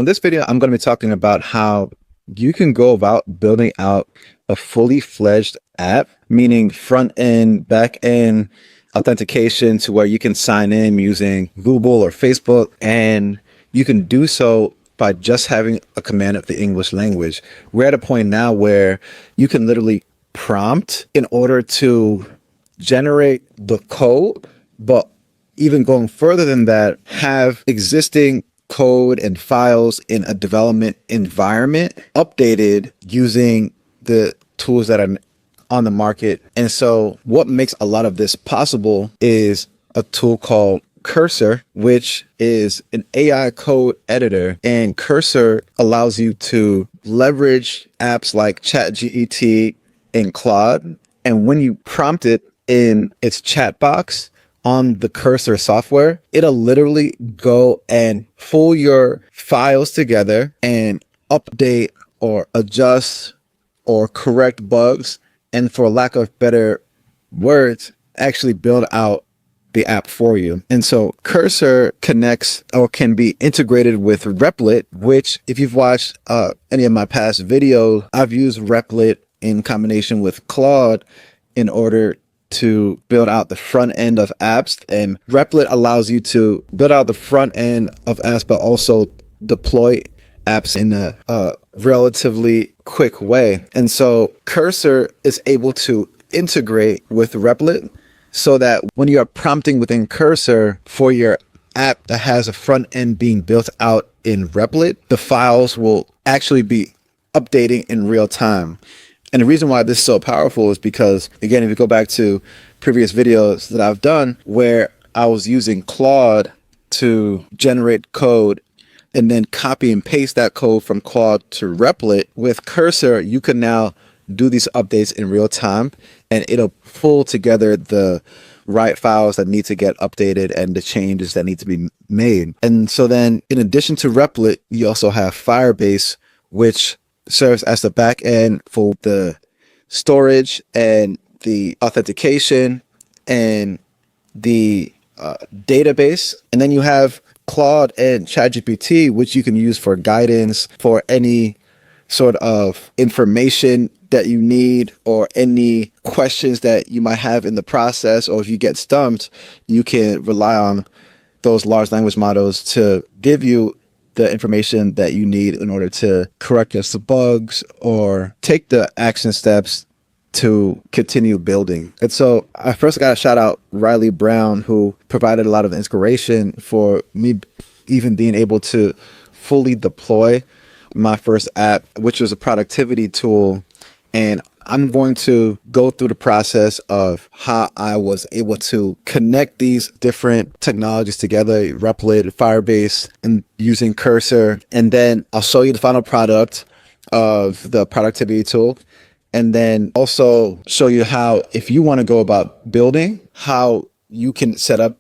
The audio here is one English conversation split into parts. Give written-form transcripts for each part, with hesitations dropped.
In this video, I'm going to be talking about how you can go about building out a fully fledged app, meaning front end, back end, authentication to where you can sign in using Google or Facebook, and you can do so by just having a command of the English language. We're at a point now where you can literally prompt in order to generate the code, but even going further than that, have existing code and files in a development environment updated using the tools that are on the market. And so what makes a lot of this possible is a tool called Cursor, which is an AI code editor. And Cursor allows you to leverage apps like ChatGPT and Claude. And when you prompt it in its chat box on the Cursor software, it'll literally go and pull your files together and update or adjust or correct bugs, and for lack of better words, actually build out the app for you. And so Cursor connects or can be integrated with Replit, which if you've watched any of my past videos, I've used Replit in combination with Claude in order to build out the front end of apps. And Replit allows you to build out the front end of apps, but also deploy apps in a relatively quick way. And so Cursor is able to integrate with Replit so that when you are prompting within Cursor for your app that has a front end being built out in Replit, the files will actually be updating in real time. And the reason why this is so powerful is because, again, if you go back to previous videos that I've done where I was using Claude to generate code and then copy and paste that code from Claude to Replit, with Cursor, you can now do these updates in real time and it'll pull together the right files that need to get updated and the changes that need to be made. And so then in addition to Replit, you also have Firebase, which serves as the back end for the storage and the authentication and the database. And then you have Claude and ChatGPT, which you can use for guidance for any sort of information that you need or any questions that you might have in the process, or if you get stumped, you can rely on those large language models to give you the information that you need in order to correct your bugs or take the action steps to continue building. And so I first got to shout out Riley Brown, who provided a lot of inspiration for me even being able to fully deploy my first app, which was a productivity tool. And I'm going to go through the process of how I was able to connect these different technologies together, Replit, Firebase, and using Cursor. And then I'll show you the final product of the productivity tool. And then also show you how, if you want to go about building, how you can set up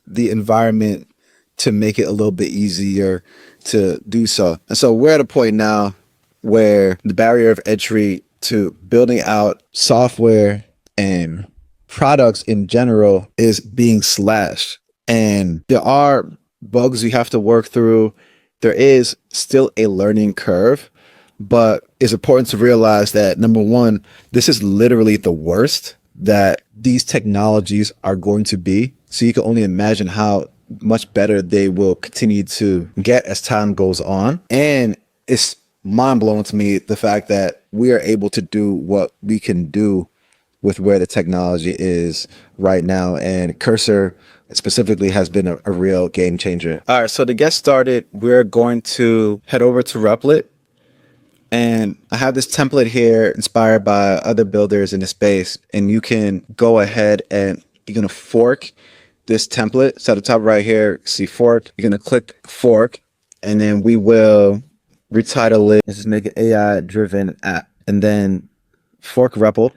the environment to make it a little bit easier to do so. And so we're at a point now where the barrier of entry to building out software and products in general is being slashed. And there are bugs you have to work through. There is still a learning curve, but it's important to realize that, number one, this is literally the worst that these technologies are going to be. So you can only imagine how much better they will continue to get as time goes on. And it's mind-blowing to me the fact that we are able to do what we can do with where the technology is right now. And Cursor specifically has been a real game changer. All right, so to get started, we're going to head over to Replit. And I have this template here inspired by other builders in the space. And you can go ahead and you're going to fork this template. So at the top right here, see fork. You're going to click fork, and then we will retitle it. Let's just make an AI driven app, and then fork REPL.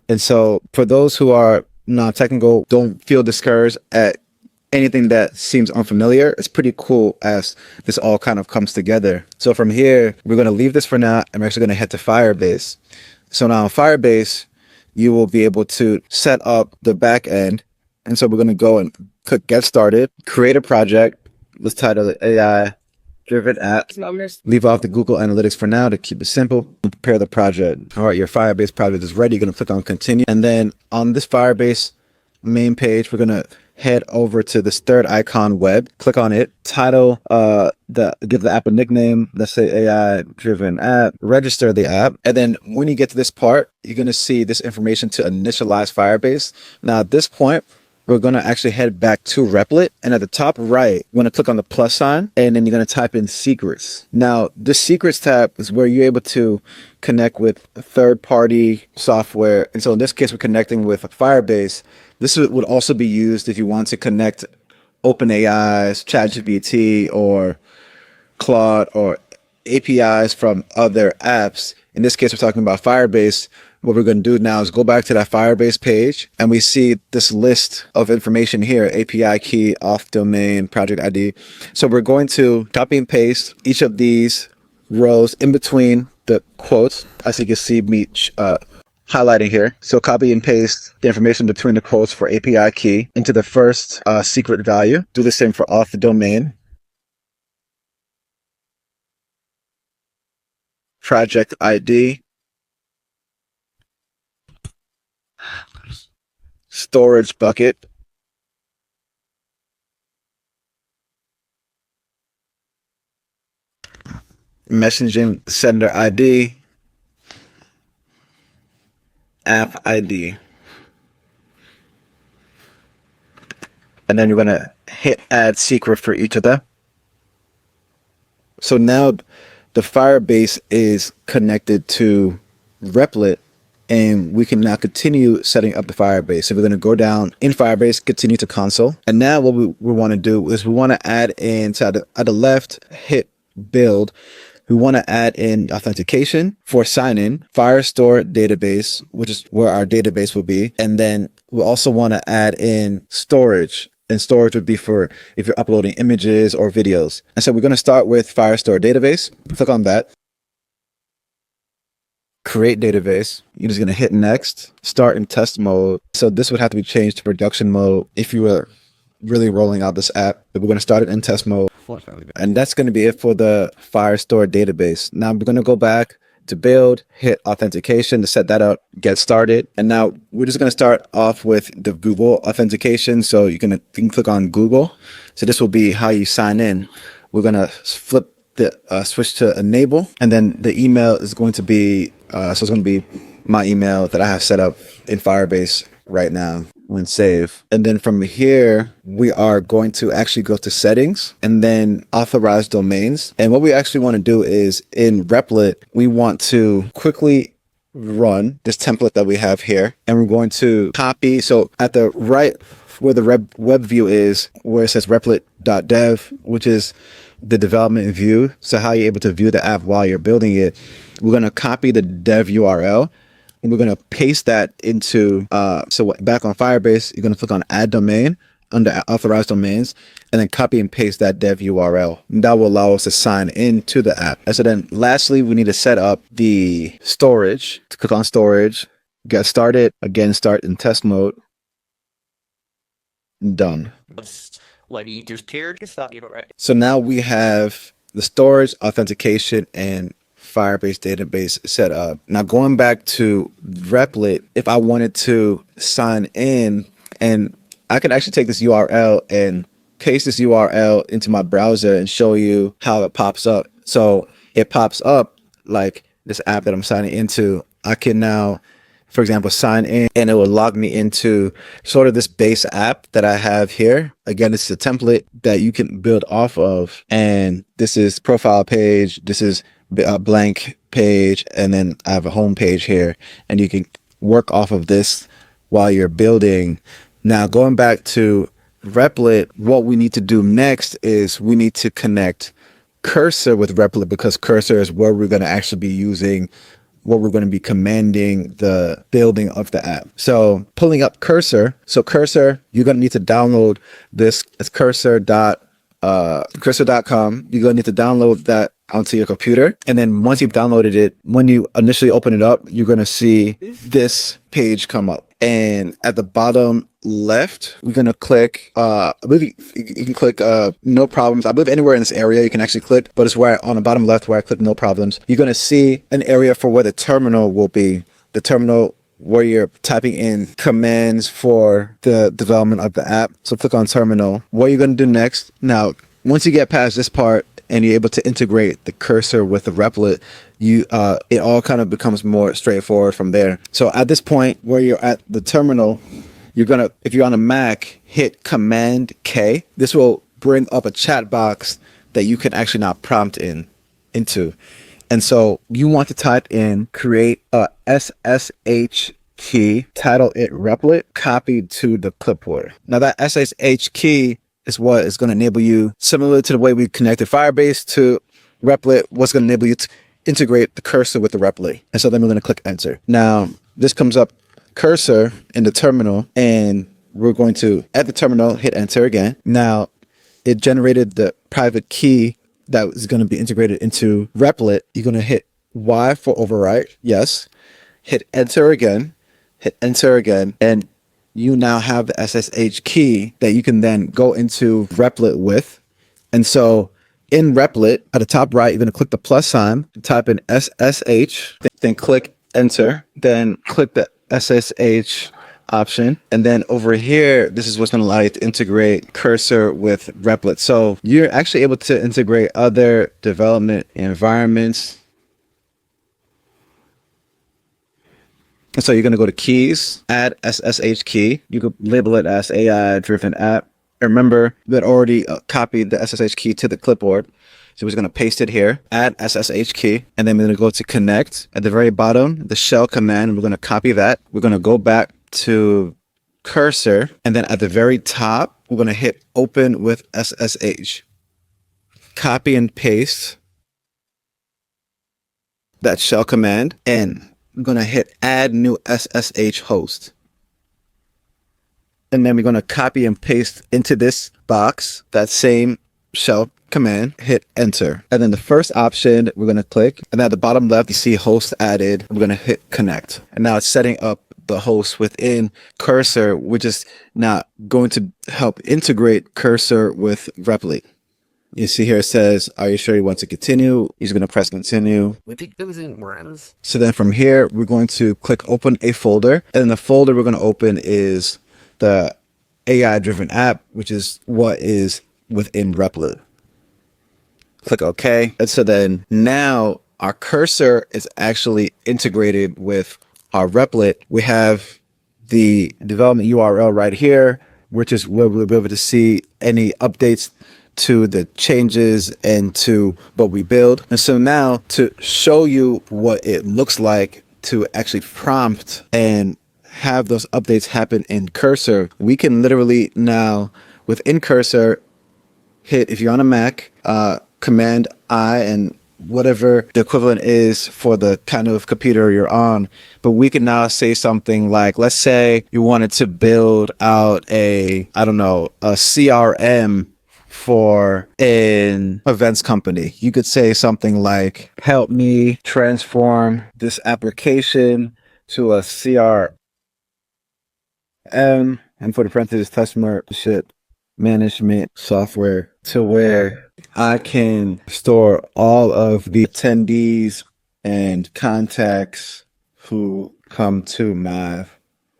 And so for those who are non-technical, don't feel discouraged at anything that seems unfamiliar. It's pretty cool as this all kind of comes together. So from here, we're going to leave this for now, and we're actually going to head to Firebase. So now in Firebase, you will be able to set up the back end. And so we're going to go and click get started, create a project. Let's title it AI driven apps. Leave off the Google Analytics for now to keep it simple. Prepare the project. All right, your Firebase project is ready. You're going to click on continue. And then on this Firebase main page, we're going to head over to this third icon, web. Click on it. Title, give the app a nickname. Let's say AI driven app. Register the app. And then when you get to this part, you're going to see this information to initialize Firebase. Now at this point, we're going to actually head back to Replit. And at the top right, you're going to click on the plus sign and then you're going to type in secrets. Now, the secrets tab is where you're able to connect with third-party software. And so in this case, we're connecting with Firebase. This would also be used if you want to connect OpenAI's, ChatGPT or Claude or APIs from other apps. In this case, we're talking about Firebase. What we're going to do now is go back to that Firebase page and we see this list of information here, API key, auth domain, project ID. So we're going to copy and paste each of these rows in between the quotes, as you can see me highlighting here. So copy and paste the information between the quotes for API key into the first secret value. Do the same for auth domain, project ID, storage bucket, messaging sender ID, app ID. And then you're going to hit add secret for each of them. So now the Firebase is connected to Replit and we can now continue setting up the Firebase. So we're going to go down in Firebase, continue to console. And now what we want to do is we want to add in, so at the left, hit build. We want to add in authentication for sign-in, Firestore database, which is where our database will be. And then we also want to add in storage. And storage would be for if you're uploading images or videos. And so we're going to start with Firestore database. Click on that. Create database. You're just going to hit next, start in test mode. So this would have to be changed to production mode if you were really rolling out this app. But we're going to start it in test mode. And that's going to be it for the Firestore database. Now we're going to go back to build, hit authentication to set that up, get started. And now we're just going to start off with the Google authentication. So you can click on Google. So this will be how you sign in. We're going to flip the switch to enable, and then the email is going to be so it's going to be my email that I have set up in Firebase right now when save. And then from here we are going to actually go to settings and then authorize domains. And what we actually want to do is in Replit we want to quickly run this template that we have here, and we're going to copy. So at the right where the web view is, where it says replit.dev, which is the development view, so how you're able to view the app while you're building it, we're going to copy the dev URL and we're going to paste that into so back on Firebase, you're going to click on add domain under authorized domains and then copy and paste that dev URL. And that will allow us to sign into the app. And so then lastly, we need to set up the storage. To click on storage, get started, again start in test mode. Done. What you just cared? Right. So now we have the storage, authentication, and Firebase database set up. Now going back to Replit, if I wanted to sign in, and I can actually take this URL and paste this URL into my browser and show you how it pops up. So it pops up like this app that I'm signing into. I can now, for example, sign in and it will log me into sort of this base app that I have here. Again, this is a template that you can build off of. And this is profile page. This is a blank page. And then I have a home page here, and you can work off of this while you're building. Now, going back to Replit, what we need to do next is we need to connect Cursor with Replit, because Cursor is where we're going to actually be using, what we're going to be commanding the building of the app. So pulling up Cursor. So Cursor, you're going to need to download this. It's cursor.com. You're going to need to download that onto your computer. And then once you've downloaded it, when you initially open it up, you're going to see this page come up. And at the bottom, left, we're going to click, I believe you can click no problems. I believe anywhere in this area you can actually click, but it's where on the bottom left where I click no problems. You're going to see an area for where the terminal will be. The terminal where you're typing in commands for the development of the app. So click on terminal. What you're going to do next, now, once you get past this part and you're able to integrate the cursor with the Replit, it all kind of becomes more straightforward from there. So at this point where you're at the terminal, you're going to, if you're on a Mac, hit Command K. This will bring up a chat box that you can actually now prompt into. And so you want to type in, create a SSH key, title it Replit, copied to the clipboard. Now that SSH key is what is going to enable you, similar to the way we connected Firebase to Replit, what's going to enable you to integrate the cursor with the Replit. And so then we're going to click enter. Now this comes up cursor in the terminal, and we're going to, at the terminal, hit enter again. Now it generated the private key that is going to be integrated into Replit. You're going to hit Y for overwrite. Yes. Hit enter again. Hit enter again. And you now have the SSH key that you can then go into Replit with. And so in Replit, at the top right, you're going to click the plus sign, type in SSH, then click enter, then click the SSH option. And then over here, this is what's going to allow you to integrate cursor with Replit. So you're actually able to integrate other development environments. And so you're going to go to keys, add SSH key. You could label it as AI driven app. Remember that already copied the SSH key to the clipboard. So we're just going to paste it here, add SSH key, and then we're going to go to connect at the very bottom, the shell command. We're going to copy that. We're going to go back to cursor, and then at the very top, we're going to hit open with SSH. Copy and paste that shell command, and I'm going to hit add new SSH host. And then we're going to copy and paste into this box that same shell command, hit enter. And then the first option we're going to click, and at the bottom left, you see host added. We're going to hit connect. And now it's setting up the host within cursor, which is now going to help integrate cursor with Replit. You see here it says, are you sure you want to continue? He's going to press continue. We think those in worms. So then from here, we're going to click open a folder. And the folder we're going to open is the AI driven app, which is what is within Replit. Click OK. And so then now our cursor is actually integrated with our Replit. We have the development URL right here, which is where we'll be able to see any updates to the changes and to what we build. And so now to show you what it looks like to actually prompt and have those updates happen in cursor, we can literally now within cursor hit, if you're on a Mac, Command I and whatever the equivalent is for the kind of computer you're on. But we can now say something like, let's say you wanted to build out a CRM for an events company. You could say something like, help me transform this application to a CRM, and for the parentheses, customer management software, to where I can store all of the attendees and contacts who come to my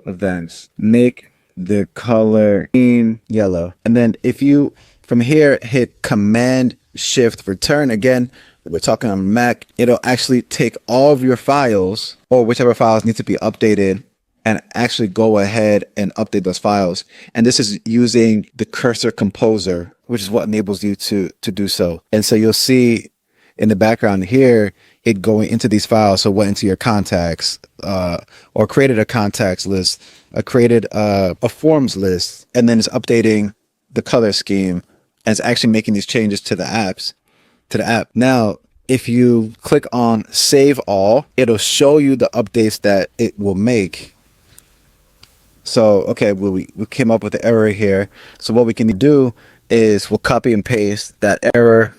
events. Make the color green, yellow. And then if you, from here, hit Command Shift Return, again, we're talking on Mac, it'll actually take all of your files or whichever files need to be updated and actually go ahead and update those files. And this is using the cursor composer, which is what enables you to do so. And so you'll see in the background here, it going into these files. So went into your contacts, or created a contacts list, created a forms list, and then it's updating the color scheme and it's actually making these changes to the app. Now, if you click on save all, it'll show you the updates that it will make. So, okay, we came up with the error here. So what we can do is we'll copy and paste that error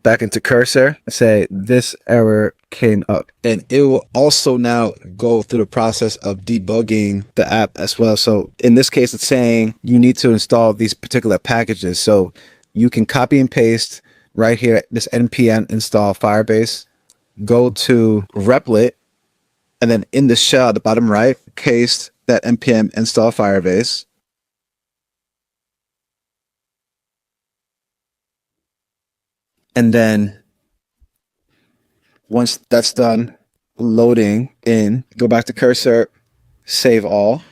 back into Cursor and say this error came up. And it will also now go through the process of debugging the app as well. So in this case, it's saying you need to install these particular packages. So you can copy and paste right here, this npm install Firebase, go to Replit, and then in the shell at the bottom right, paste that npm install Firebase. And then once that's done loading in, go back to Cursor, save all.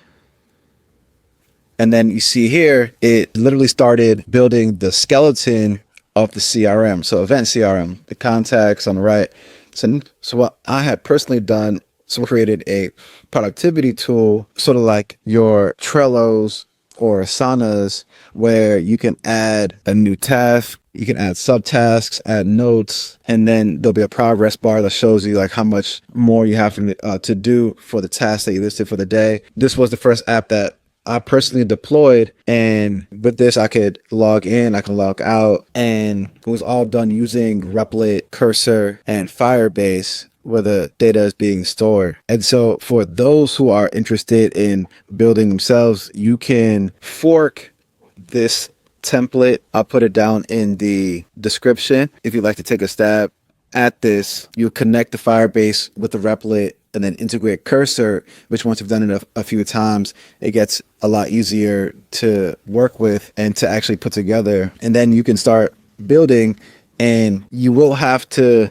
And then you see here, it literally started building the skeleton of the CRM. So event CRM, the contacts on the right. So what I had personally done, so created a productivity tool, sort of like your Trellos or Asanas, where you can add a new task, you can add subtasks, add notes, and then there'll be a progress bar that shows you like how much more you have to do for the task that you listed for the day. This was the first app that I personally deployed, and with this I could log in, I can log out, and it was all done using Replit, Cursor, and Firebase, where the data is being stored. And so for those who are interested in building themselves, you can fork this template. I'll put it down in the description. If you'd like to take a stab at this, you connect the Firebase with the Replit and then integrate Cursor, which once you've done it a few times, it gets a lot easier to work with and to actually put together. And then you can start building, and you will have to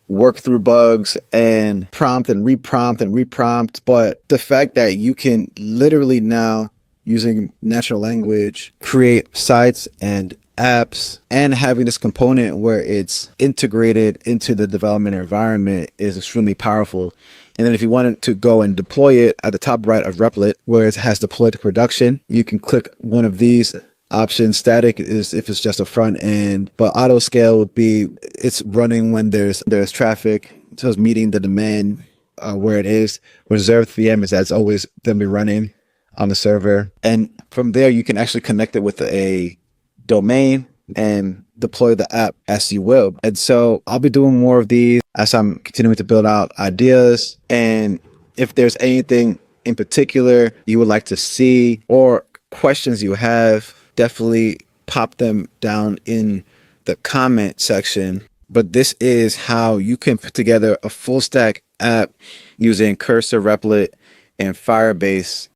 work through bugs and prompt and reprompt. But the fact that you can literally now, using natural language, create sites and apps, and having this component where it's integrated into the development environment is extremely powerful. And then if you wanted to go and deploy it, at the top right of Replit, where it has deployed to production, you can click one of these options. Static is if it's just a front end, but auto scale would be it's running when there's traffic, so it's meeting the demand where it is. Reserved VM is that's always going to be running on the server, and from there you can actually connect it with a domain and deploy the app as you will. And so I'll be doing more of these as I'm continuing to build out ideas. And if there's anything in particular you would like to see or questions you have, definitely pop them down in the comment section. But this is how you can put together a full stack app using Cursor, Replit, and Firebase